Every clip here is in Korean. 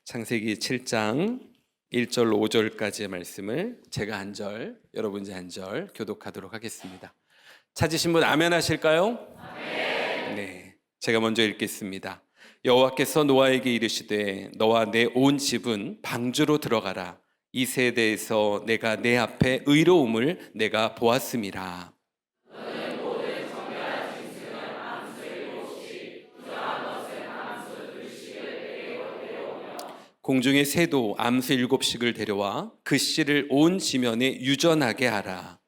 창세기 7장 1절 5절까지의 말씀을 제가 한 절, 여러분이 한 절 교독하도록 하겠습니다. 찾으신 분 아멘 하실까요? 아멘. 네, 제가 먼저 읽겠습니다. 여호와께서 노아에게 이르시되 너와 내 온 집은 방주로 들어가라. 이 세대에서 내가 내 앞에 의로움을 내가 보았음이라. 공중의 새도 암수 7씩을 데려와 그 씨를 온 지면에 유전하게 하라.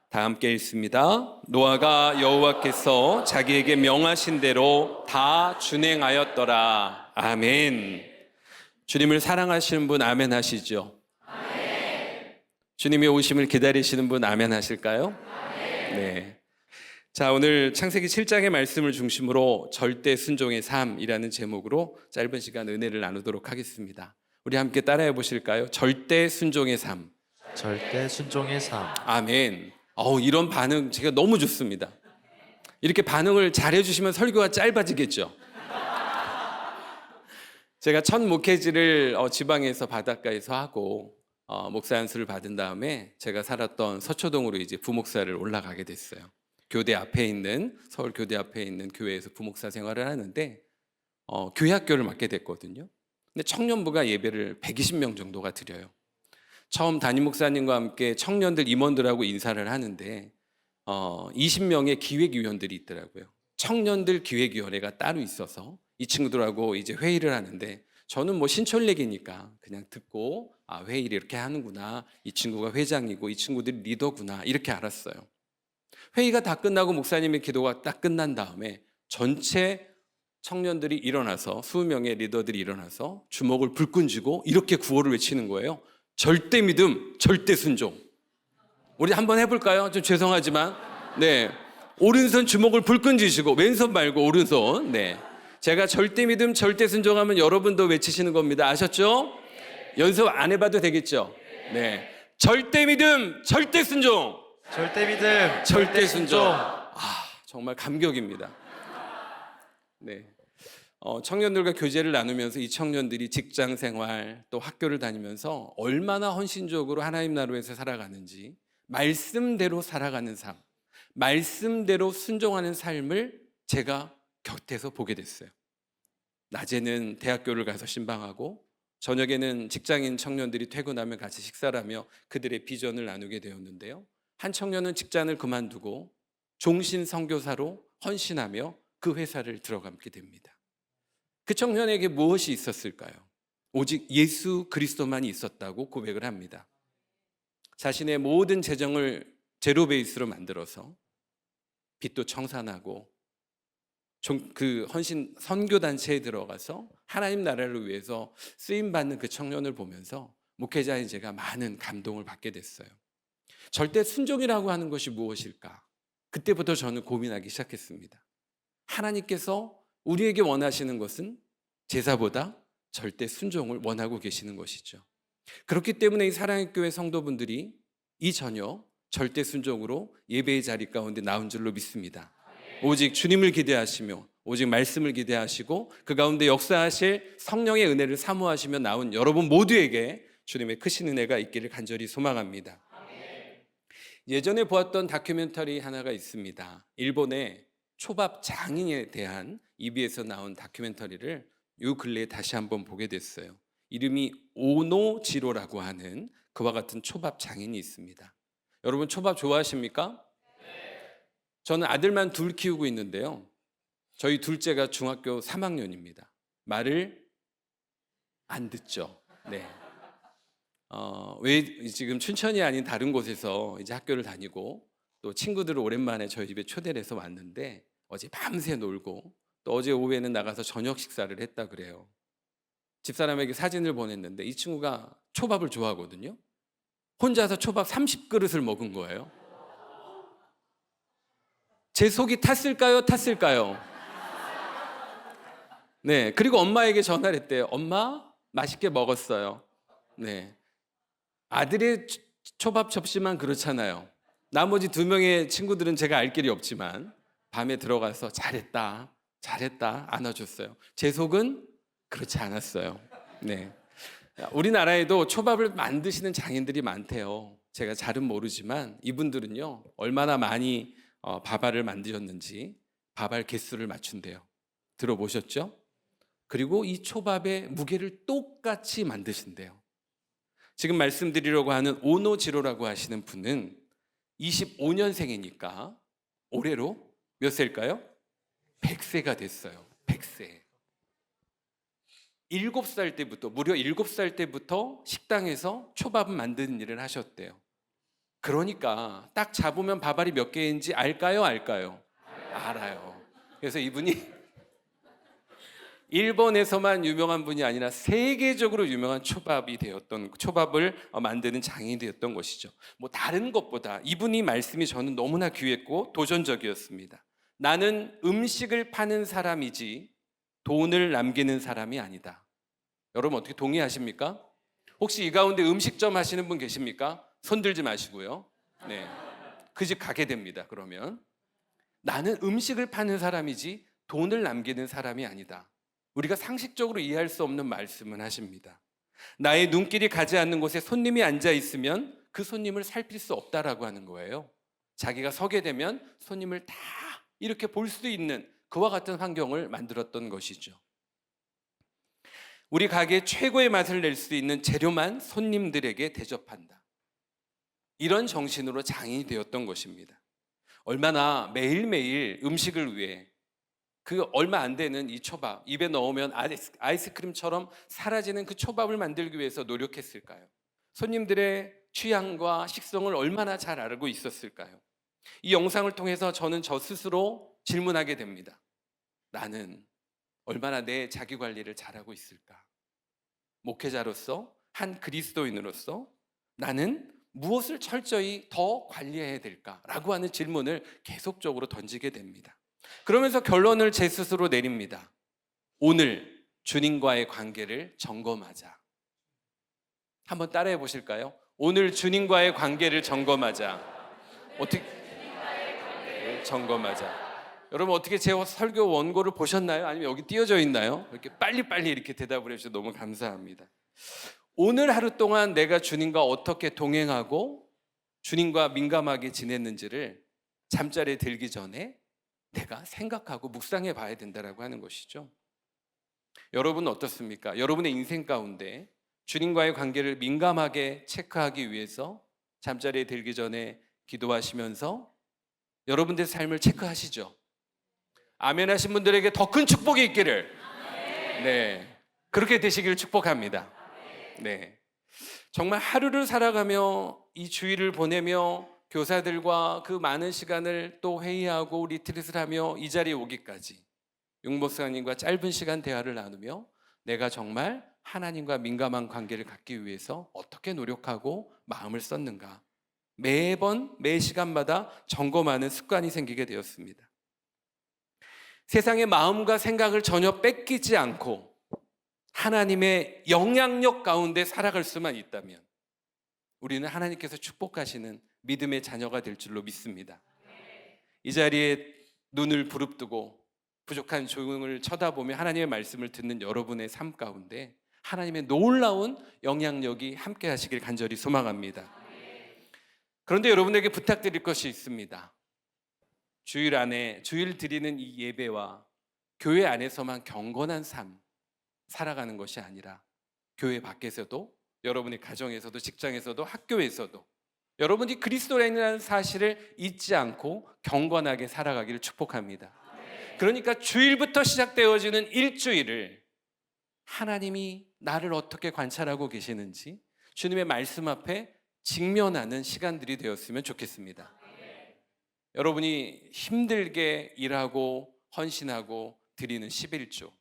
다 함께 읽습니다. 노아가 여호와께서 자기에게 명하신 대로 다 준행하였더라. 아멘. 주님을 사랑하시는 분 아멘 하시죠? 주님의 오심을 기다리시는 분 아멘 하실까요? 네. 자, 오늘 창세기 7장의 말씀을 중심으로 절대 순종의 삶이라는 제목으로 짧은 시간 은혜를 나누도록 하겠습니다. 우리 함께 따라해 보실까요? 절대 순종의 삶. 절대 순종의 삶. 아멘. 이런 반응 제가 너무 좋습니다. 이렇게 반응을 잘해 주시면 설교가 짧아지겠죠. 제가 첫 목회지를 지방에서 바닷가에서 하고 목사 안수를 받은 다음에 제가 살았던 서초동으로 이제 부목사를 올라가게 됐어요. 교대 앞에 있는 서울 교대 앞에 있는 교회에서 부목사 생활을 하는데 교회 학교를 맡게 됐거든요. 근데 청년부가 예배를 120명 정도가 드려요. 처음 담임 목사님과 함께 청년들 임원들하고 인사를 하는데 20명의 기획위원들이 있더라고요. 청년들 기획위원회가 따로 있어서 이 친구들하고 이제 회의를 하는데 저는 뭐 신촌렉이니까 그냥 듣고 회의를 이렇게 하는구나. 이 친구가 회장이고 이 친구들이 리더구나. 이렇게 알았어요. 회의가 다 끝나고 목사님의 기도가 딱 끝난 다음에 전체 청년들이 일어나서 20명의 리더들이 일어나서 주먹을 불끈 쥐고 이렇게 구호를 외치는 거예요. 절대 믿음, 절대 순종. 우리 한번 해볼까요? 좀 죄송하지만 네, 오른손 주먹을 불끈 쥐시고 왼손 말고 오른손. 네, 제가 절대 믿음, 절대 순종하면 여러분도 외치시는 겁니다. 아셨죠? 연습 안 해봐도 되겠죠? 네, 절대 믿음, 절대 순종. 절대 믿음, 절대 순종. 정말 감격입니다. 네. 청년들과 교제를 나누면서 이 청년들이 직장 생활 또 학교를 다니면서 얼마나 헌신적으로 하나님 나라에서 살아가는지 말씀대로 살아가는 삶, 말씀대로 순종하는 삶을 제가 곁에서 보게 됐어요. 낮에는 대학교를 가서 신방하고 저녁에는 직장인 청년들이 퇴근하면 같이 식사를 하며 그들의 비전을 나누게 되었는데요. 한 청년은 직장을 그만두고 종신 선교사로 헌신하며 그 회사를 들어가게 됩니다. 그 청년에게 무엇이 있었을까요? 오직 예수 그리스도만이 있었다고 고백을 합니다. 자신의 모든 재정을 제로 베이스로 만들어서 빚도 청산하고 그 헌신 선교단체에 들어가서 하나님 나라를 위해서 쓰임받는 그 청년을 보면서 목회자인 제가 많은 감동을 받게 됐어요. 절대 순종이라고 하는 것이 무엇일까? 그때부터 저는 고민하기 시작했습니다. 하나님께서 우리에게 원하시는 것은 제사보다 절대 순종을 원하고 계시는 것이죠. 그렇기 때문에 이 사랑의 교회 성도분들이 이 저녁 절대 순종으로 예배의 자리 가운데 나온 줄로 믿습니다. 오직 주님을 기대하시며 오직 말씀을 기대하시고 그 가운데 역사하실 성령의 은혜를 사모하시며 나온 여러분 모두에게 주님의 크신 은혜가 있기를 간절히 소망합니다. 예전에 보았던 다큐멘터리 하나가 있습니다. 일본의 초밥 장인에 대한 EBS에서 나온 다큐멘터리를 요 근래에 다시 한번 보게 됐어요. 이름이 오노지로라고 하는 그와 같은 초밥 장인이 있습니다. 여러분 초밥 좋아하십니까? 저는 아들만 둘 키우고 있는데요. 저희 둘째가 중학교 3학년입니다. 말을 안 듣죠. 네. 왜 지금 춘천이 아닌 다른 곳에서 이제 학교를 다니고 또 친구들을 오랜만에 저희 집에 초대를 해서 왔는데 어제 밤새 놀고 또 어제 오후에는 나가서 저녁 식사를 했다 그래요. 집사람에게 사진을 보냈는데 이 친구가 초밥을 좋아하거든요. 혼자서 초밥 30그릇을 먹은 거예요. 제 속이 탔을까요? 네, 그리고 엄마에게 전화를 했대요. 엄마, 맛있게 먹었어요. 네, 아들의 초밥 접시만 그렇잖아요. 나머지 2명의 친구들은 제가 알 길이 없지만 밤에 들어가서 잘했다, 잘했다 안아줬어요. 제 속은 그렇지 않았어요. 네. 우리나라에도 초밥을 만드시는 장인들이 많대요. 제가 잘은 모르지만 이분들은요 얼마나 많이 밥알을 만드셨는지 밥알 개수를 맞춘대요. 들어보셨죠? 그리고 이 초밥의 무게를 똑같이 만드신대요. 지금 말씀드리려고 하는 오노지로라고 하시는 분은 25년생이니까 올해로 몇 세일까요? 100세가 됐어요. 100세. 7살 때부터, 무려 7살 때부터 식당에서 초밥을 만드는 일을 하셨대요. 그러니까 딱 잡으면 밥알이 몇 개인지 알까요? 알까요? 알아요. 그래서 이분이 일본에서만 유명한 분이 아니라 세계적으로 유명한 초밥을 만드는 장인이 되었던 것이죠. 뭐 다른 것보다 이분이 말씀이 저는 너무나 귀했고 도전적이었습니다. 나는 음식을 파는 사람이지 돈을 남기는 사람이 아니다. 여러분 어떻게 동의하십니까? 혹시 이 가운데 음식점 하시는 분 계십니까? 손 들지 마시고요. 네, 그 집 가게 됩니다. 그러면 나는 음식을 파는 사람이지 돈을 남기는 사람이 아니다. 우리가 상식적으로 이해할 수 없는 말씀을 하십니다. 나의 눈길이 가지 않는 곳에 손님이 앉아 있으면 그 손님을 살필 수 없다라고 하는 거예요. 자기가 서게 되면 손님을 다 이렇게 볼 수 있는 그와 같은 환경을 만들었던 것이죠. 우리 가게에 최고의 맛을 낼 수 있는 재료만 손님들에게 대접한다. 이런 정신으로 장인이 되었던 것입니다. 얼마나 매일매일 음식을 위해 그 얼마 안 되는 이 초밥, 입에 넣으면 아이스크림처럼 사라지는 그 초밥을 만들기 위해서 노력했을까요? 손님들의 취향과 식성을 얼마나 잘 알고 있었을까요? 이 영상을 통해서 저는 저 스스로 질문하게 됩니다. 나는 얼마나 내 자기 관리를 잘하고 있을까? 목회자로서, 한 그리스도인으로서 나는 무엇을 철저히 더 관리해야 될까라고 하는 질문을 계속적으로 던지게 됩니다. 그러면서 결론을 제 스스로 내립니다. 오늘 주님과의 관계를 점검하자. 한번 따라해 보실까요? 오늘 주님과의 관계를 점검하자. 어떻게 점검하자. 여러분 어떻게 제 설교 원고를 보셨나요? 아니면 여기 띄어져 있나요? 이렇게 빨리빨리 이렇게 대답을 해주셔서 너무 감사합니다. 오늘 하루 동안 내가 주님과 어떻게 동행하고 주님과 민감하게 지냈는지를 잠자리에 들기 전에 내가 생각하고 묵상해 봐야 된다라고 하는 것이죠. 여러분은 어떻습니까? 여러분의 인생 가운데 주님과의 관계를 민감하게 체크하기 위해서 잠자리에 들기 전에 기도하시면서 여러분들의 삶을 체크하시죠. 아멘 하신 분들에게 더 큰 축복이 있기를. 네, 그렇게 되시기를 축복합니다. 네, 정말 하루를 살아가며 이 주일을 보내며 교사들과 그 많은 시간을 또 회의하고 리트릿을 하며 이 자리에 오기까지 육목사님과 짧은 시간 대화를 나누며 내가 정말 하나님과 민감한 관계를 갖기 위해서 어떻게 노력하고 마음을 썼는가 매번 매 시간마다 점검하는 습관이 생기게 되었습니다. 세상의 마음과 생각을 전혀 뺏기지 않고 하나님의 영향력 가운데 살아갈 수만 있다면 우리는 하나님께서 축복하시는 믿음의 자녀가 될 줄로 믿습니다. 이 자리에 눈을 부릅뜨고 부족한 조용을 쳐다보며 하나님의 말씀을 듣는 여러분의 삶 가운데 하나님의 놀라운 영향력이 함께 하시길 간절히 소망합니다. 그런데 여러분에게 부탁드릴 것이 있습니다. 주일 드리는 이 예배와 교회 안에서만 경건한 삶 살아가는 것이 아니라 교회 밖에서도 여러분의 가정에서도 직장에서도 학교에서도 여러분이 그리스도인이라는 사실을 잊지 않고 경건하게 살아가기를 축복합니다. 그러니까 주일부터 시작되어지는 일주일을 하나님이 나를 어떻게 관찰하고 계시는지 주님의 말씀 앞에 직면하는 시간들이 되었으면 좋겠습니다. 여러분이 힘들게 일하고 헌신하고 드리는 11조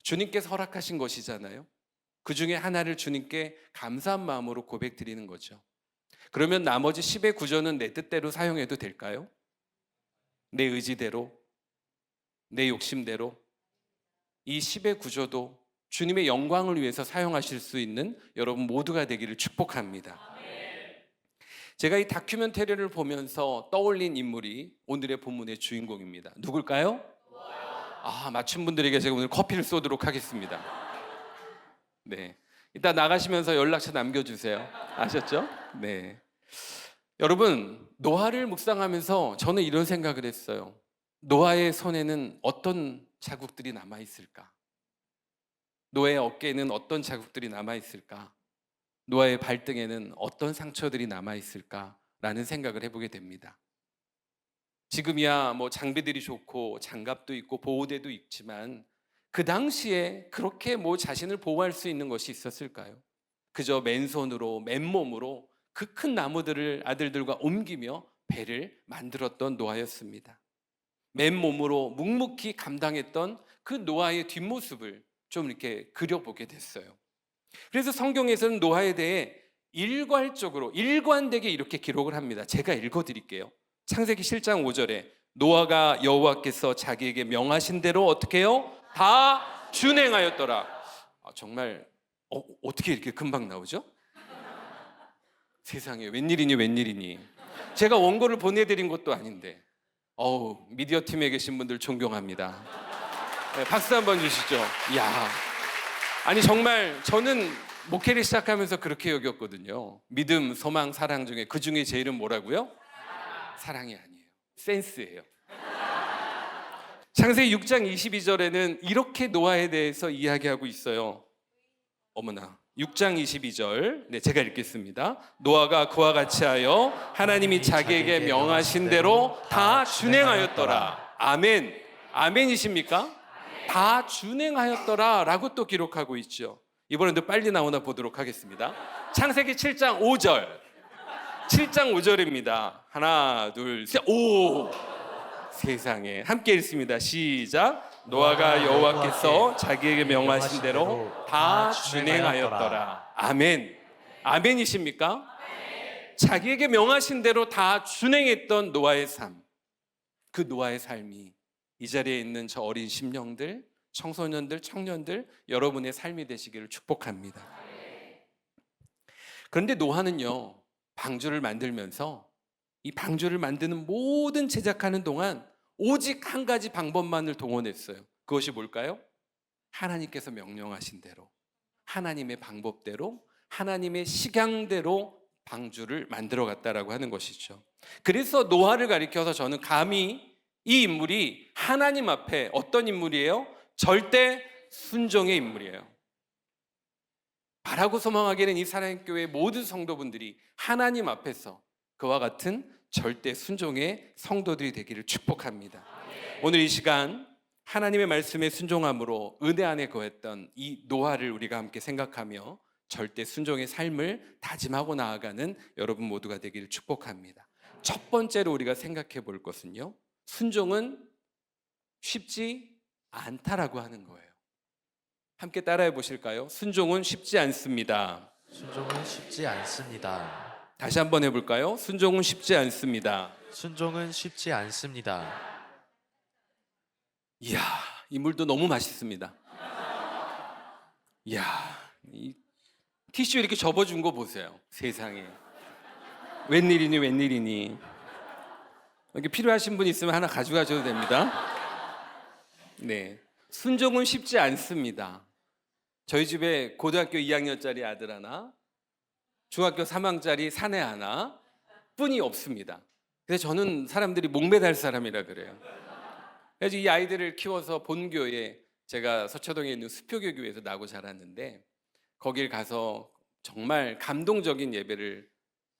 주님께서 허락하신 것이잖아요. 그 중에 하나를 주님께 감사한 마음으로 고백드리는 거죠. 그러면 나머지 10의 구조는 내 뜻대로 사용해도 될까요? 내 의지대로, 내 욕심대로 이 10의 구조도 주님의 영광을 위해서 사용하실 수 있는 여러분 모두가 되기를 축복합니다. 제가 이 다큐멘터리를 보면서 떠올린 인물이 오늘의 본문의 주인공입니다. 누굴까요? 맞춘 분들에게 제가 오늘 커피를 쏘도록 하겠습니다. 네, 이따 나가시면서 연락처 남겨주세요. 아셨죠? 네. 여러분, 노아를 묵상하면서 저는 이런 생각을 했어요. 노아의 손에는 어떤 자국들이 남아있을까? 노아의 어깨에는 어떤 자국들이 남아있을까? 노아의 발등에는 어떤 상처들이 남아있을까라는 생각을 해보게 됩니다. 지금이야 뭐 장비들이 좋고 장갑도 있고 보호대도 있지만 그 당시에 그렇게 뭐 자신을 보호할 수 있는 것이 있었을까요? 그저 맨손으로 맨몸으로 그 큰 나무들을 아들들과 옮기며 배를 만들었던 노아였습니다. 맨몸으로 묵묵히 감당했던 그 노아의 뒷모습을 좀 이렇게 그려보게 됐어요. 그래서 성경에서는 노아에 대해 일괄적으로 일관되게 이렇게 기록을 합니다. 제가 읽어드릴게요. 창세기 7장 5절에 노아가 여호와께서 자기에게 명하신 대로 어떻게 해요? 다 준행하였더라. 정말 어떻게 이렇게 금방 나오죠? 세상에 웬일이니. 제가 원고를 보내드린 것도 아닌데 미디어 팀에 계신 분들 존경합니다. 네, 박수 한번 주시죠. 이야, 아니 정말 저는 목회를 시작하면서 그렇게 여겼거든요. 믿음, 소망, 사랑 중에 그 중에 제일은 뭐라고요? 사랑이 아니에요. 센스예요. 창세기 6장 22절에는 이렇게 노아에 대해서 이야기하고 있어요. 어머나, 6장 22절, 네, 제가 읽겠습니다. 노아가 그와 같이 하여 하나님이 자기에게 명하신 대로 다 준행하였더라. 아멘. 아멘이십니까? 다 준행하였더라 라고 또 기록하고 있죠. 이번에도 빨리 나오나 보도록 하겠습니다. 창세기 7장 5절, 7장 5절입니다. 하나, 둘, 셋. 오! 세상에. 함께 읽습니다. 시작. 노아가 여호와께서 자기에게 명하신 대로 다 준행하였더라. 아멘. 아멘이십니까? 자기에게 명하신 대로 다 준행했던 노아의 삶. 그 노아의 삶이 이 자리에 있는 저 어린 심령들, 청소년들, 청년들, 여러분의 삶이 되시기를 축복합니다. 그런데 노아는요, 방주를 만들면서 이 방주를 만드는 모든 제작하는 동안 오직 한 가지 방법만을 동원했어요. 그것이 뭘까요? 하나님께서 명령하신 대로, 하나님의 방법대로, 하나님의 식양대로 방주를 만들어 갔다라고 하는 것이죠. 그래서 노아를 가리켜서 저는 감히 이 인물이 하나님 앞에 어떤 인물이에요? 절대 순종의 인물이에요. 바라고 소망하기에는 이 사랑교회 모든 성도분들이 하나님 앞에서 그와 같은 절대 순종의 성도들이 되기를 축복합니다. 오늘 이 시간 하나님의 말씀에 순종함으로 은혜 안에 거했던 이 노아를 우리가 함께 생각하며 절대 순종의 삶을 다짐하고 나아가는 여러분 모두가 되기를 축복합니다. 첫 번째로 우리가 생각해 볼 것은요, 순종은 쉽지 않다라고 하는 거예요. 함께 따라해 보실까요? 순종은 쉽지 않습니다. 순종은 쉽지 않습니다. 다시 한번 해볼까요? 순종은 쉽지 않습니다. 순종은 쉽지 않습니다. 이야, 이 물도 너무 맛있습니다. 이야, 이 티슈 이렇게 접어준 거 보세요. 세상에. 웬일이니. 여기 필요하신 분 있으면 하나 가져가셔도 됩니다. 네, 순종은 쉽지 않습니다. 저희 집에 고등학교 2학년짜리 아들 하나, 중학교 3학년짜리 사내 하나 뿐이 없습니다. 그래서 저는 사람들이 목매달 사람이라 그래요. 그래서 이 아이들을 키워서 본교에, 제가 서초동에 있는 수표교 교회에서 나고 자랐는데 거길 가서 정말 감동적인 예배를,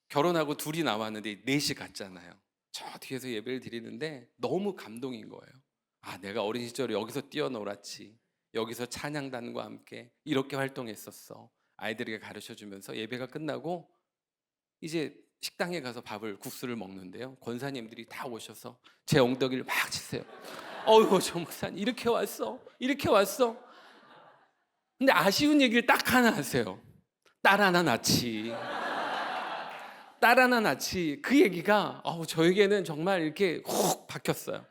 결혼하고 둘이 나왔는데 넷이 갔잖아요. 저 뒤에서 예배를 드리는데 너무 감동인 거예요. 내가 어린 시절에 여기서 뛰어놀았지, 여기서 찬양단과 함께 이렇게 활동했었어. 아이들에게 가르쳐주면서 예배가 끝나고 이제 식당에 가서 국수를 먹는데요, 권사님들이 다 오셔서 제 엉덩이를 막 치세요. 저 목사님 이렇게 왔어. 근데 아쉬운 얘기를 딱 하나 하세요. 딸 하나 낳지. 그 얘기가 저에게는 정말 이렇게 훅 박혔어요.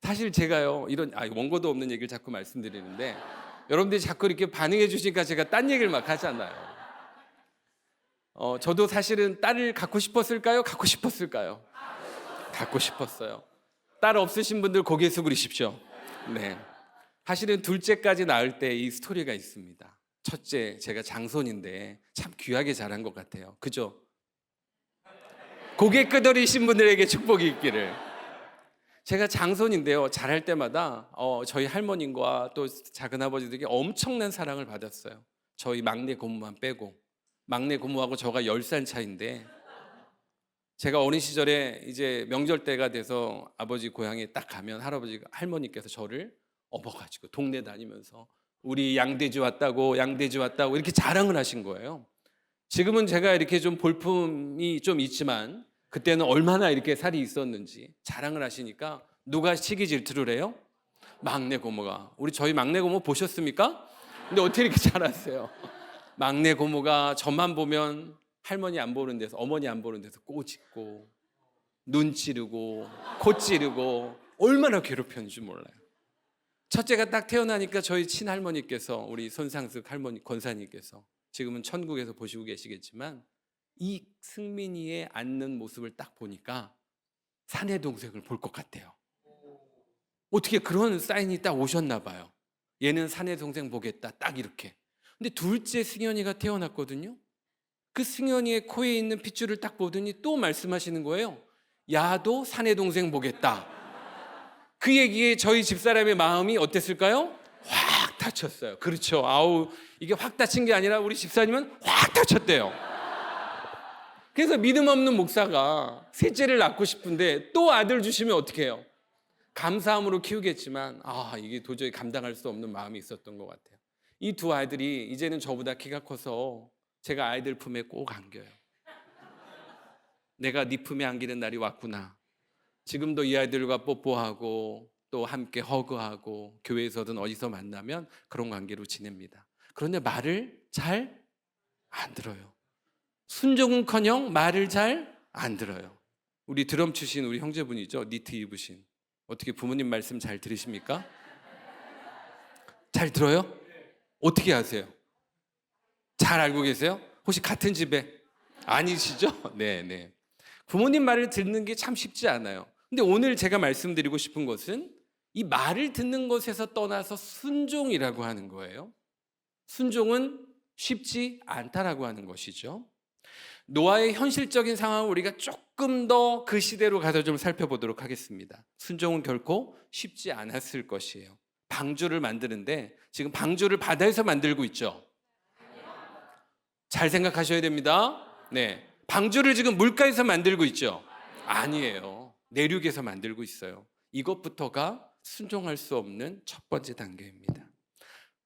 사실 제가요, 이런 원고도 없는 얘기를 자꾸 말씀드리는데 여러분들이 자꾸 이렇게 반응해 주시니까 제가 딴 얘기를 막 하잖아요. 저도 사실은 딸을 갖고 싶었을까요? 갖고 싶었을까요? 갖고 싶었어요. 딸 없으신 분들 고개 숙이십시오. 네. 사실은 둘째까지 낳을 때 이 스토리가 있습니다. 첫째, 제가 장손인데 참 귀하게 자란 것 같아요. 그죠? 고개 끄덕이신 분들에게 축복이 있기를. 제가 장손인데요. 자랄 때마다 저희 할머님과 또 작은아버지들에게 엄청난 사랑을 받았어요. 저희 막내 고모만 빼고. 막내 고모하고 저가 10살 차인데 제가 어린 시절에 이제 명절 때가 돼서 아버지 고향에 딱 가면 할머니께서 저를 업어가지고 동네 다니면서 우리 양돼지 왔다고 이렇게 자랑을 하신 거예요. 지금은 제가 이렇게 좀 볼품이 좀 있지만 그때는 얼마나 이렇게 살이 있었는지 자랑을 하시니까 누가 시기 질투를 해요? 막내 고모가. 저희 막내 고모 보셨습니까? 근데 어떻게 이렇게 잘하세요? 막내 고모가 저만 보면 할머니 안 보는 데서, 어머니 안 보는 데서 꼬집고 눈 찌르고 코 찌르고 얼마나 괴롭혔는지 몰라요. 첫째가 딱 태어나니까 저희 친할머니께서, 우리 손상숙 할머니 권사님께서, 지금은 천국에서 보시고 계시겠지만 이 승민이의 앉는 모습을 딱 보니까 사내 동생을 볼 것 같아요. 어떻게 그런 사인이 딱 오셨나 봐요. 얘는 사내 동생 보겠다, 딱 이렇게. 근데 둘째 승현이가 태어났거든요. 그 승현이의 코에 있는 핏줄을 딱 보더니 또 말씀하시는 거예요. 야도 사내 동생 보겠다. 그 얘기에 저희 집사람의 마음이 어땠을까요? 확 다쳤어요. 그렇죠. 아우, 이게 확 다친 게 아니라 우리 집사님은 확 다쳤대요. 그래서 믿음 없는 목사가 셋째를 낳고 싶은데 또 아들 주시면 어떻게 해요? 감사함으로 키우겠지만 이게 도저히 감당할 수 없는 마음이 있었던 것 같아요. 이 두 아이들이 이제는 저보다 키가 커서 제가 아이들 품에 꼭 안겨요. 내가 네 품에 안기는 날이 왔구나. 지금도 이 아이들과 뽀뽀하고 또 함께 허그하고 교회에서든 어디서 만나면 그런 관계로 지냅니다. 그런데 말을 잘 안 들어요. 순종은커녕 말을 잘 안 들어요. 우리 드럼 추신 우리 형제분이죠. 니트 입으신. 어떻게 부모님 말씀 잘 들으십니까? 잘 들어요? 어떻게 아세요? 잘 알고 계세요? 혹시 같은 집에 아니시죠? 네. 부모님 말을 듣는 게 참 쉽지 않아요. 근데 오늘 제가 말씀드리고 싶은 것은 이 말을 듣는 것에서 떠나서 순종이라고 하는 거예요. 순종은 쉽지 않다라고 하는 것이죠. 노아의 현실적인 상황을 우리가 조금 더 그 시대로 가서 좀 살펴보도록 하겠습니다. 순종은 결코 쉽지 않았을 것이에요. 방주를 만드는데 지금 방주를 바다에서 만들고 있죠. 잘 생각하셔야 됩니다. 네, 방주를 지금 물가에서 만들고 있죠. 아니에요. 내륙에서 만들고 있어요. 이것부터가 순종할 수 없는 첫 번째 단계입니다.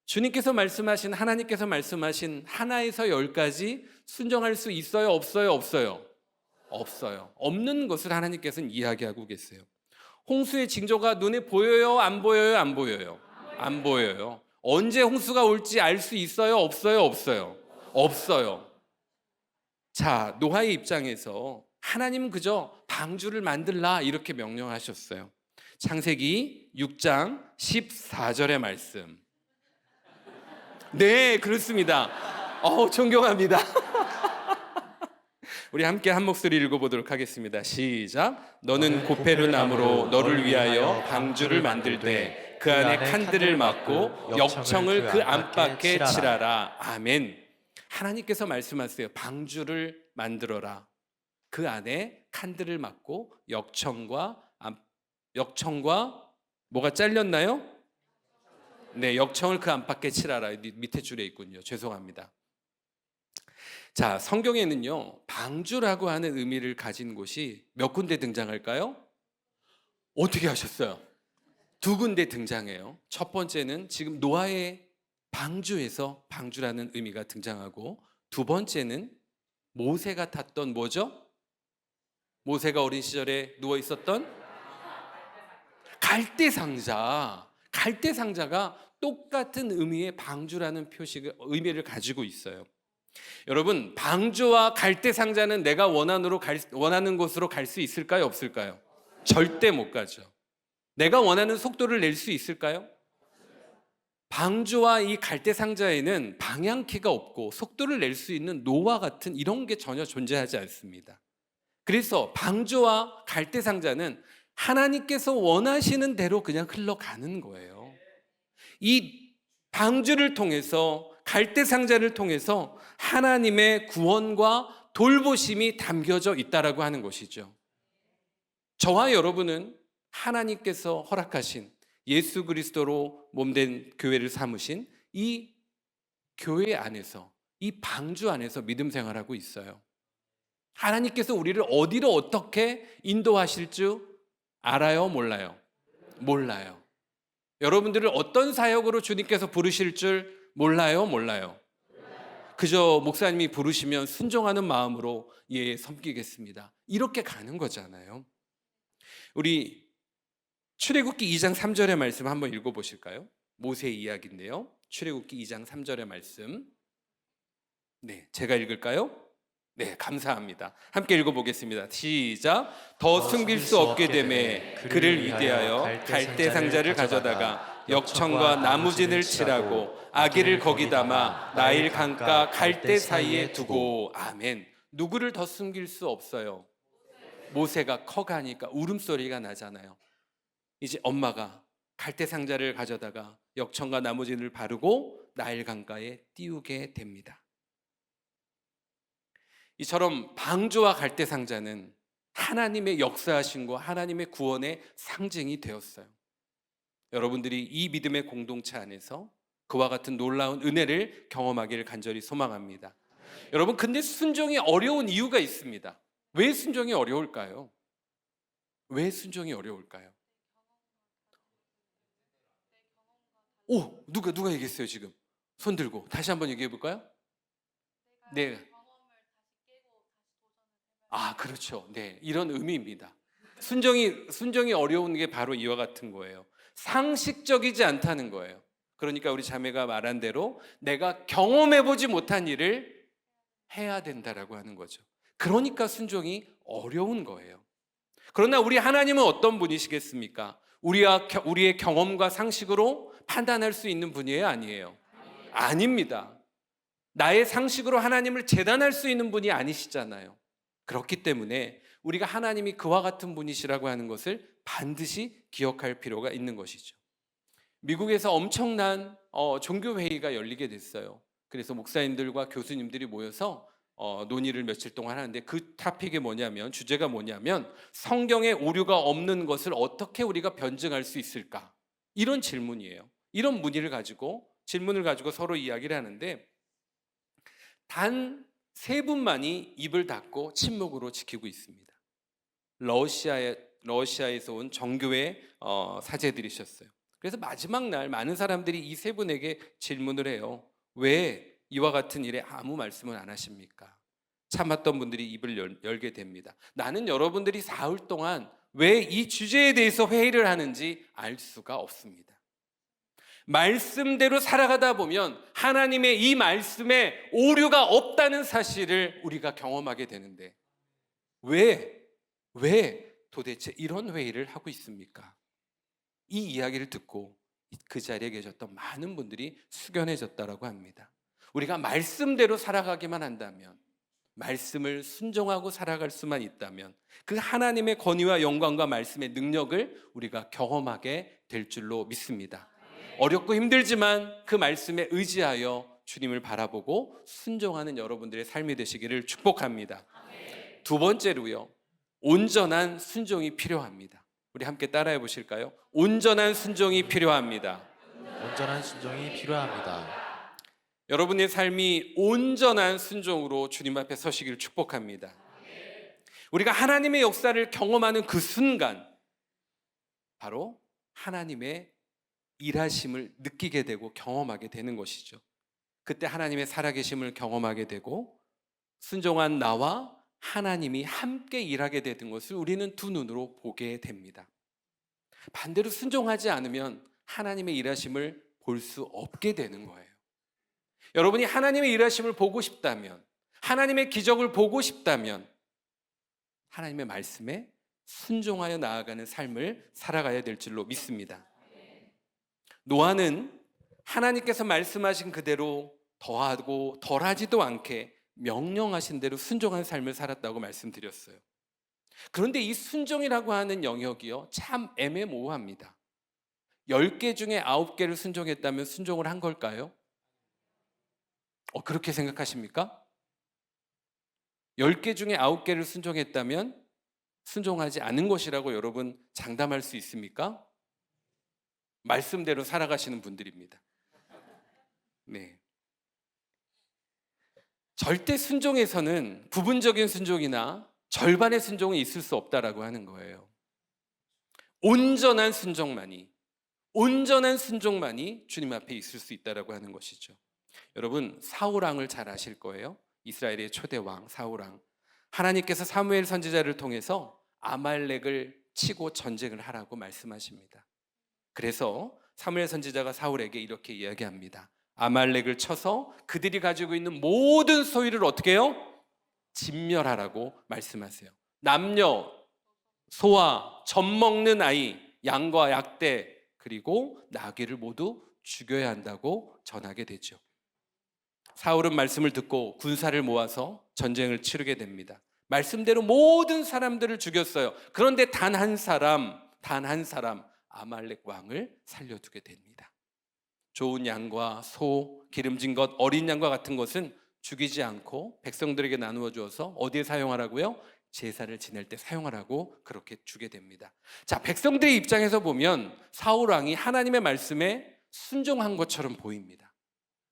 주님께서 말씀하신, 하나님께서 말씀하신 하나에서 10까지 순종할 수 있어요? 없어요? 없어요? 없어요. 없는 것을 하나님께서는 이야기하고 계세요. 홍수의 징조가 눈에 보여요? 안 보여요? 안 보여요? 안 보여요. 언제 홍수가 올지 알 수 있어요? 없어요? 없어요? 없어요. 자, 노아의 입장에서 하나님은 그저 방주를 만들라 이렇게 명령하셨어요. 창세기 6장 14절의 말씀. 네, 그렇습니다. 존경합니다. 우리 함께 한 목소리 읽어보도록 하겠습니다. 시작. 너는 고페르 나무로 너를 위하여 방주를 만들되 그 안에 칸들을 막고 역청을 그 안팎에 칠하라. 아멘. 하나님께서 말씀하세요. 방주를 만들어라. 그 안에 칸들을 막고 역청과 뭐가 잘렸나요? 네, 역청을 그 안팎에 칠하라. 밑에 줄에 있군요. 죄송합니다. 자, 성경에는요, 방주라고 하는 의미를 가진 곳이 몇 군데 등장할까요? 어떻게 하셨어요? 2군데 등장해요. 첫 번째는 지금 노아의 방주에서 방주라는 의미가 등장하고, 두 번째는 모세가 탔던 뭐죠? 모세가 어린 시절에 누워 있었던 갈대상자. 갈대상자가 똑같은 의미의 방주라는 의미를 가지고 있어요. 여러분, 방주와 갈대상자는 내가 원하는 곳으로 갈 수 있을까요? 없을까요? 절대 못 가죠. 내가 원하는 속도를 낼 수 있을까요? 방주와 이 갈대 상자에는 방향키가 없고 속도를 낼 수 있는 노와 같은 이런 게 전혀 존재하지 않습니다. 그래서 방주와 갈대 상자는 하나님께서 원하시는 대로 그냥 흘러가는 거예요. 이 방주를 통해서, 갈대 상자를 통해서 하나님의 구원과 돌보심이 담겨져 있다라고 하는 것이죠. 저와 여러분은 하나님께서 허락하신 예수 그리스도로 몸된 교회를 삼으신 이 교회 안에서, 이 방주 안에서 믿음 생활하고 있어요. 하나님께서 우리를 어디로 어떻게 인도하실 줄 알아요? 몰라요? 몰라요. 여러분들을 어떤 사역으로 주님께서 부르실 줄 몰라요? 몰라요? 그저 목사님이 부르시면 순종하는 마음으로 예, 섬기겠습니다. 이렇게 가는 거잖아요. 우리 출애굽기 2장 3절의 말씀 한번 읽어보실까요? 모세 이야기인데요. 출애굽기 2장 3절의 말씀. 네, 제가 읽을까요? 네, 감사합니다. 함께 읽어보겠습니다. 시작. 더 숨길 수 없게 되매 그를 위대하여 갈대 상자를 가져다가 역청과 나무진을 칠하고 아기를 거기 담아 나일 강가 갈대 사이에 두고. 아멘. 누구를 더 숨길 수 없어요? 모세가 커가니까 울음소리가 나잖아요. 이제 엄마가 갈대 상자를 가져다가 역청과 나무진을 바르고 나일 강가에 띄우게 됩니다. 이처럼 방주와 갈대 상자는 하나님의 역사하심과 하나님의 구원의 상징이 되었어요. 여러분들이 이 믿음의 공동체 안에서 그와 같은 놀라운 은혜를 경험하기를 간절히 소망합니다. 여러분, 근데 순종이 어려운 이유가 있습니다. 왜 순종이 어려울까요? 왜 순종이 어려울까요? 오, 누가 얘기했어요 지금? 손 들고 다시 한번 얘기해 볼까요? 네. 아, 그렇죠. 네, 이런 의미입니다. 순종이 어려운 게 바로 이와 같은 거예요. 상식적이지 않다는 거예요. 그러니까 우리 자매가 말한 대로 내가 경험해보지 못한 일을 해야 된다라고 하는 거죠. 그러니까 순종이 어려운 거예요. 그러나 우리 하나님은 어떤 분이시겠습니까? 우리의 경험과 상식으로 판단할 수 있는 분이에요, 아니에요? 아닙니다. 나의 상식으로 하나님을 재단할 수 있는 분이 아니시잖아요. 그렇기 때문에 우리가 하나님이 그와 같은 분이시라고 하는 것을 반드시 기억할 필요가 있는 것이죠. 미국에서 엄청난 종교회의가 열리게 됐어요. 그래서 목사님들과 교수님들이 모여서 논의를 며칠 동안 하는데 그 토픽이 뭐냐면, 주제가 뭐냐면 성경에 오류가 없는 것을 어떻게 우리가 변증할 수 있을까? 이런 질문이에요. 이런 질문을 가지고 서로 이야기를 하는데 단 세 분만이 입을 닫고 침묵으로 지키고 있습니다. 러시아에서 온 정교회 사제들이셨어요. 그래서 마지막 날 많은 사람들이 이 세 분에게 질문을 해요. 왜 이와 같은 일에 아무 말씀을 안 하십니까? 참았던 분들이 입을 열게 됩니다. 나는 여러분들이 사흘 동안 왜 이 주제에 대해서 회의를 하는지 알 수가 없습니다. 말씀대로 살아가다 보면 하나님의 이 말씀에 오류가 없다는 사실을 우리가 경험하게 되는데 왜 도대체 이런 회의를 하고 있습니까? 이 이야기를 듣고 그 자리에 계셨던 많은 분들이 숙연해졌다고 합니다. 우리가 말씀대로 살아가기만 한다면, 말씀을 순종하고 살아갈 수만 있다면 그 하나님의 권위와 영광과 말씀의 능력을 우리가 경험하게 될 줄로 믿습니다. 어렵고 힘들지만 그 말씀에 의지하여 주님을 바라보고 순종하는 여러분들의 삶이 되시기를 축복합니다. 두 번째로요, 온전한 순종이 필요합니다. 우리 함께 따라해 보실까요? 온전한 순종이 필요합니다. 온전한 순종이 필요합니다. 여러분의 삶이 온전한 순종으로 주님 앞에 서시기를 축복합니다. 우리가 하나님의 역사를 경험하는 그 순간 바로 하나님의 일하심을 느끼게 되고 경험하게 되는 것이죠. 그때 하나님의 살아계심을 경험하게 되고 순종한 나와 하나님이 함께 일하게 되는 것을 우리는 두 눈으로 보게 됩니다. 반대로 순종하지 않으면 하나님의 일하심을 볼 수 없게 되는 거예요. 여러분이 하나님의 일하심을 보고 싶다면, 하나님의 기적을 보고 싶다면 하나님의 말씀에 순종하여 나아가는 삶을 살아가야 될 줄로 믿습니다. 노아는 하나님께서 말씀하신 그대로 더하고 덜하지도 않게 명령하신 대로 순종한 삶을 살았다고 말씀드렸어요. 그런데 이 순종이라고 하는 영역이요, 참 애매모호합니다. 10개 중에 9개를 순종했다면 순종을 한 걸까요? 그렇게 생각하십니까? 10개 중에 9개를 순종했다면 순종하지 않은 것이라고 여러분 장담할 수 있습니까? 말씀대로 살아가시는 분들입니다. 네. 절대 순종에서는 부분적인 순종이나 절반의 순종이 있을 수 없다라고 하는 거예요. 온전한 순종만이 주님 앞에 있을 수 있다라고 하는 것이죠. 여러분, 사울왕을 잘 아실 거예요. 이스라엘의 초대 왕 사울왕. 하나님께서 사무엘 선지자를 통해서 아말렉을 치고 전쟁을 하라고 말씀하십니다. 그래서 사무엘 선지자가 사울에게 이렇게 이야기합니다. 아말렉을 쳐서 그들이 가지고 있는 모든 소유를 어떻게 해요? 진멸하라고 말씀하세요. 남녀, 소아, 젖 먹는 아이, 양과 약대, 그리고 나귀를 모두 죽여야 한다고 전하게 되죠. 사울은 말씀을 듣고 군사를 모아서 전쟁을 치르게 됩니다. 말씀대로 모든 사람들을 죽였어요. 그런데 단 한 사람 아말렉 왕을 살려두게 됩니다. 좋은 양과 소, 기름진 것, 어린 양과 같은 것은 죽이지 않고 백성들에게 나누어 주어서 어디에 사용하라고요? 제사를 지낼 때 사용하라고 그렇게 주게 됩니다. 자, 백성들의 입장에서 보면 사울 왕이 하나님의 말씀에 순종한 것처럼 보입니다.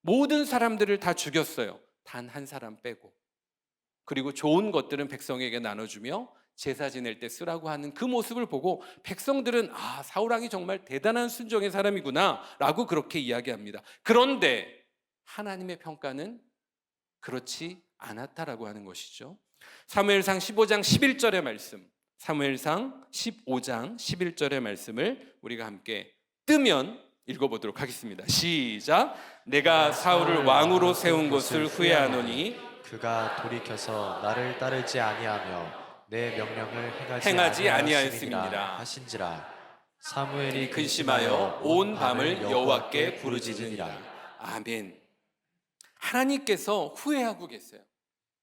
모든 사람들을 다 죽였어요. 단 한 사람 빼고. 그리고 좋은 것들은 백성에게 나눠주며 제사 지낼 때 쓰라고 하는 그 모습을 보고 백성들은 사울 왕이 정말 대단한 순종의 사람이구나 라고 그렇게 이야기합니다. 그런데 하나님의 평가는 그렇지 않았다라고 하는 것이죠. 사무엘상 15장 11절의 말씀, 사무엘상 15장 11절의 말씀을 우리가 함께 뜨면 읽어보도록 하겠습니다. 시작. 내가 사울을 왕으로 세운 것을 후회하노니 그가 돌이켜서 나를 따르지 아니하며 내 명령을 행하지 아니하였음이니라 아니하였음이니라 하신지라. 사무엘이 근심하여 온 밤을 여호와께 부르짖으니라. 아멘. 하나님께서 후회하고 계세요.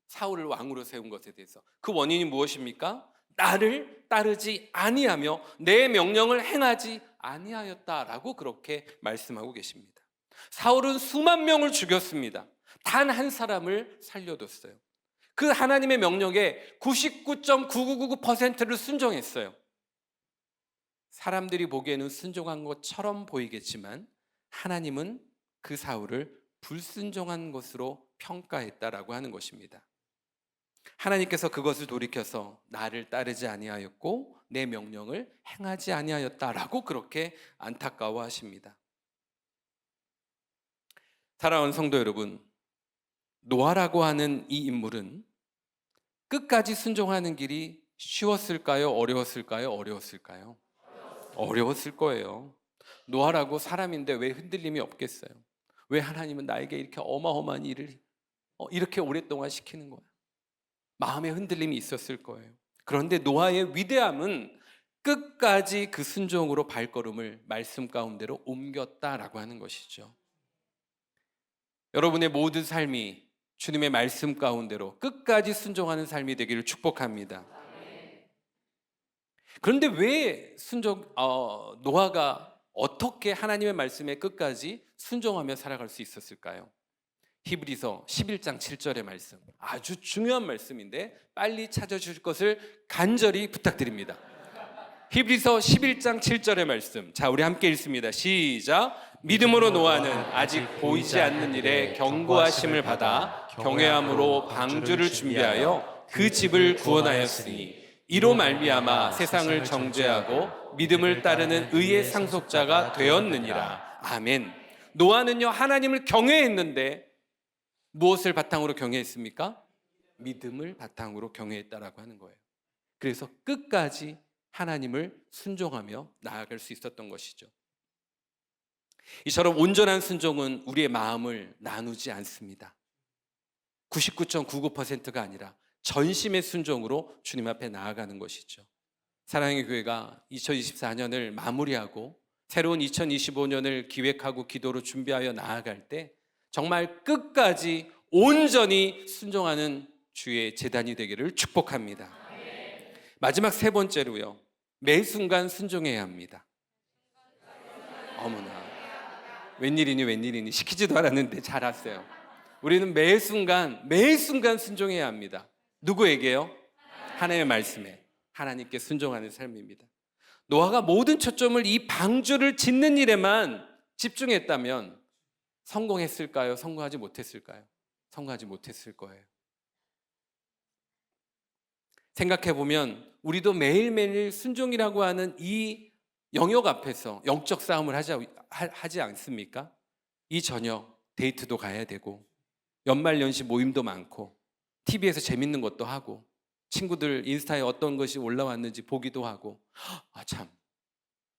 사울을 왕으로 세운 것에 대해서. 그 원인이 무엇입니까? 나를 따르지 아니하며 내 명령을 행하지 아니하였다라고 그렇게 말씀하고 계십니다. 사울은 수만 명을 죽였습니다. 단 한 사람을 살려뒀어요. 그 하나님의 명령에 99.9999%를 순종했어요. 사람들이 보기에는 순종한 것처럼 보이겠지만 하나님은 그 사울을 불순종한 것으로 평가했다라고 하는 것입니다. 하나님께서 그것을 돌이켜서 나를 따르지 아니하였고 내 명령을 행하지 아니하였다라고 그렇게 안타까워하십니다. 사랑하는 성도 여러분, 노아라고 하는 이 인물은 끝까지 순종하는 길이 쉬웠을까요? 어려웠을까요? 어려웠을 거예요. 노아라고 사람인데 왜 흔들림이 없겠어요? 왜 하나님은 나에게 이렇게 어마어마한 일을 이렇게 오랫동안 시키는 거야? 마음에 흔들림이 있었을 거예요. 그런데 노아의 위대함은 끝까지 그 순종으로 발걸음을 말씀 가운데로 옮겼다라고 하는 것이죠. 여러분의 모든 삶이 주님의 말씀 가운데로 끝까지 순종하는 삶이 되기를 축복합니다. 그런데 왜 노아가 어떻게 하나님의 말씀에 끝까지 순종하며 살아갈 수 있었을까요? 히브리서 11장 7절의 말씀, 아주 중요한 말씀인데 빨리 찾아주실 것을 간절히 부탁드립니다. 히브리서 11장 7절의 말씀, 자, 우리 함께 읽습니다. 시작. 믿음으로 노아는 아직 보이지 않는 일에 경고하심을 받아 경외함으로 방주를 준비하여 그 집을 구원하였으니 이로 말미암아 세상을 정죄하고 믿음을 따르는 의의 상속자가 되었느니라. 아멘. 노아는요, 하나님을 경외했는데 무엇을 바탕으로 경외했습니까? 믿음을 바탕으로 경외했다라고 하는 거예요. 그래서 끝까지 하나님을 순종하며 나아갈 수 있었던 것이죠. 이처럼 온전한 순종은 우리의 마음을 나누지 않습니다. 99.99%가 아니라 전심의 순종으로 주님 앞에 나아가는 것이죠. 사랑의 교회가 2024년을 마무리하고 새로운 2025년을 기획하고 기도로 준비하여 나아갈 때 정말 끝까지 온전히 순종하는 주의 제단이 되기를 축복합니다. 마지막 세 번째로요, 매 순간 순종해야 합니다. 어머나, 웬일이니 시키지도 않았는데 잘 왔어요. 우리는 매 순간 순종해야 합니다. 누구에게요? 하나님의 말씀에, 하나님께 순종하는 삶입니다. 노아가 모든 초점을 이 방주를 짓는 일에만 집중했다면 성공했을까요? 성공하지 못했을까요? 성공하지 못했을 거예요. 생각해보면 우리도 매일매일 순종이라고 하는 이 영역 앞에서 영적 싸움을 하지 않습니까? 이 저녁 데이트도 가야 되고 연말연시 모임도 많고 TV에서 재밌는 것도 하고 친구들 인스타에 어떤 것이 올라왔는지 보기도 하고, 참,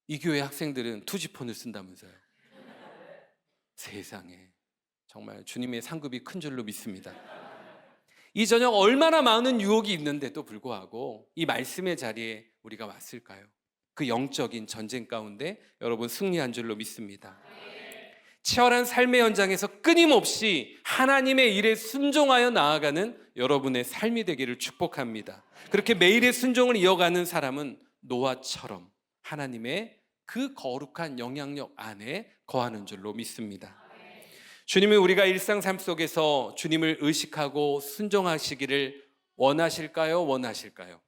이 교회 학생들은 투지폰을 쓴다면서요. 세상에, 정말 주님의 상급이 큰 줄로 믿습니다. 이 저녁 얼마나 많은 유혹이 있는데도 불구하고 이 말씀의 자리에 우리가 왔을까요? 그 영적인 전쟁 가운데 여러분 승리한 줄로 믿습니다. 치열한 삶의 현장에서 끊임없이 하나님의 일에 순종하여 나아가는 여러분의 삶이 되기를 축복합니다. 그렇게 매일의 순종을 이어가는 사람은 노아처럼 하나님의 그 거룩한 영향력 안에 거하는 줄로 믿습니다. 주님은 우리가 일상 삶 속에서 주님을 의식하고 순종하시기를 원하실까요? 원하실까요?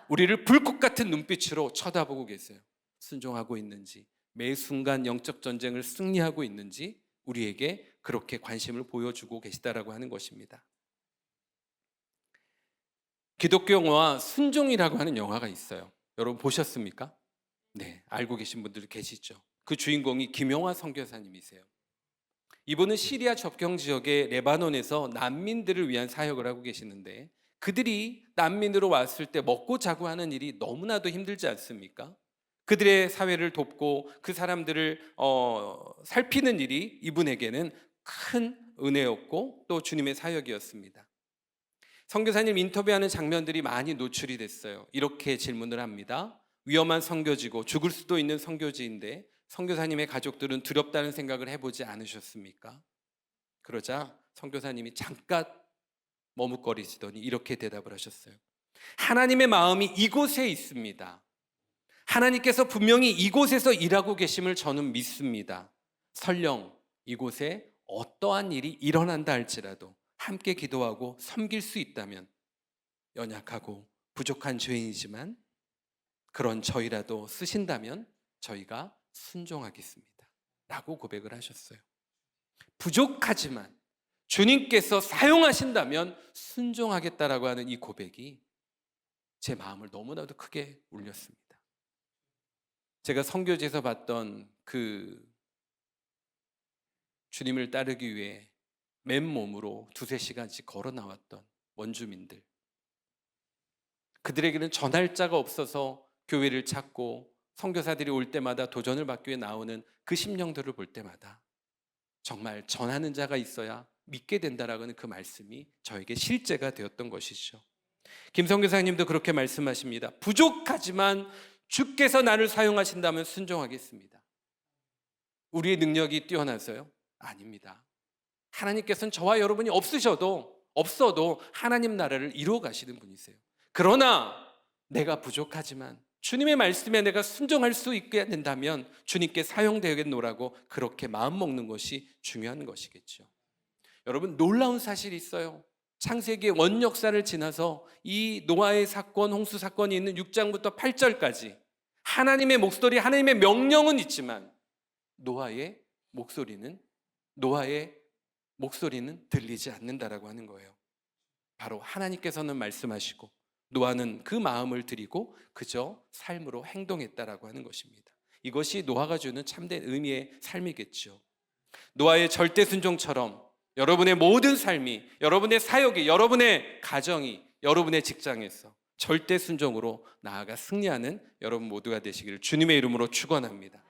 우리를 불꽃 같은 눈빛으로 쳐다보고 계세요. 순종하고 있는지, 매 순간 영적 전쟁을 승리하고 있는지 우리에게 그렇게 관심을 보여주고 계시다라고 하는 것입니다. 기독교 영화 순종이라고 하는 영화가 있어요. 여러분 보셨습니까? 네, 알고 계신 분들 계시죠. 그 주인공이 김용화 선교사님이세요. 이분은 시리아 접경 지역의 레바논에서 난민들을 위한 사역을 하고 계시는데, 그들이 난민으로 왔을 때 먹고 자고 하는 일이 너무나도 힘들지 않습니까? 그들의 사회를 돕고 그 사람들을 살피는 일이 이분에게는 큰 은혜였고 또 주님의 사역이었습니다. 선교사님 인터뷰하는 장면들이 많이 노출이 됐어요. 이렇게 질문을 합니다. 위험한 선교지고 죽을 수도 있는 선교지인데 선교사님의 가족들은 두렵다는 생각을 해보지 않으셨습니까? 그러자 선교사님이 잠깐 머뭇거리시더니 이렇게 대답을 하셨어요. 하나님의 마음이 이곳에 있습니다. 하나님께서 분명히 이곳에서 일하고 계심을 저는 믿습니다. 설령 이곳에 어떠한 일이 일어난다 할지라도 함께 기도하고 섬길 수 있다면 연약하고 부족한 죄인이지만 그런 저희라도 쓰신다면 저희가 순종하겠습니다 라고 고백을 하셨어요. 부족하지만 주님께서 사용하신다면 순종하겠다라고 하는 이 고백이 제 마음을 너무나도 크게 울렸습니다. 제가 선교지에서 봤던 그 주님을 따르기 위해 맨몸으로 2-3시간씩 걸어 나왔던 원주민들, 그들에게는 전할 자가 없어서 교회를 찾고 선교사들이 올 때마다 도전을 받기 위해 나오는 그 심령들을 볼 때마다 정말 전하는 자가 있어야 믿게 된다라는 그 말씀이 저에게 실제가 되었던 것이죠. 김 선교사님도 그렇게 말씀하십니다. 부족하지만 주께서 나를 사용하신다면 순종하겠습니다. 우리의 능력이 뛰어나서요? 아닙니다. 하나님께서는 저와 여러분이 없어도 하나님 나라를 이루어 가시는 분이세요. 그러나 내가 부족하지만 주님의 말씀에 내가 순종할 수 있게 된다면 주님께 사용되겠노라고 그렇게 마음먹는 것이 중요한 것이겠죠. 여러분, 놀라운 사실이 있어요. 창세기의 원역사를 지나서 이 노아의 사건, 홍수 사건이 있는 6장부터 8절까지 하나님의 목소리, 하나님의 명령은 있지만 노아의 목소리는 들리지 않는다라고 하는 거예요. 바로 하나님께서는 말씀하시고 노아는 그 마음을 드리고 그저 삶으로 행동했다라고 하는 것입니다. 이것이 노아가 주는 참된 의미의 삶이겠죠. 노아의 절대 순종처럼 여러분의 모든 삶이, 여러분의 사역이, 여러분의 가정이, 여러분의 직장에서 절대 순종으로 나아가 승리하는 여러분 모두가 되시기를 주님의 이름으로 축원합니다.